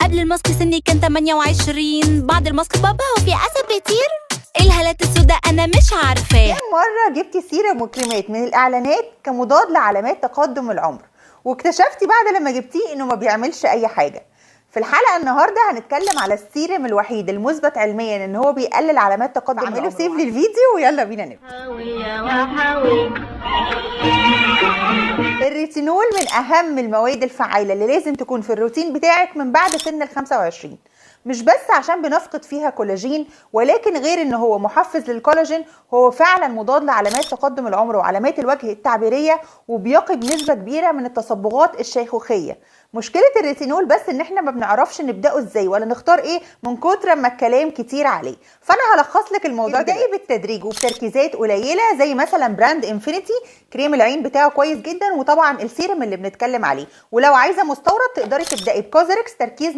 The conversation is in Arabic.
قبل الماسك سني كان 28، بعد الماسك بابا هو في عسل بيطير. ايه الهالات السوداء انا مش عارفاه. كم مرة جبتي سيرم وكريمات من الاعلانات كمضاد لعلامات تقدم العمر واكتشفتي بعد لما جبتيه انه ما بيعملش اي حاجة؟ في الحلقة النهاردة هنتكلم على السيرم الوحيد المثبت علميا ان هو بيقلل علامات تقدم العمر. اعملوا سيف للفيديو ويلا بينا نبدأ. الريتينول من اهم المواد الفعالة اللي لازم تكون في الروتين بتاعك من بعد سن ال 25، مش بس عشان بنفقد فيها كولاجين، ولكن غير ان هو محفز للكولاجين هو فعلا مضاد لعلامات تقدم العمر وعلامات الوجه التعبيرية، وبيقي بنسبة كبيرة من التصبغات الشيخوخية. مشكلة الريتينول بس ان احنا ما بنعرفش نبدأه ازاي ولا نختار ايه من كتر ما الكلام كتير عليه. فانا هلخص لك الموضوع ده بالتدريج وبتركيزات قليلة، زي مثلا براند انفينيتي، كريم العين بتاعه كويس جدا، وطبعا السيرم اللي بنتكلم عليه. ولو عايزة مستورد تقدري تبدأي بكوزريكس تركيز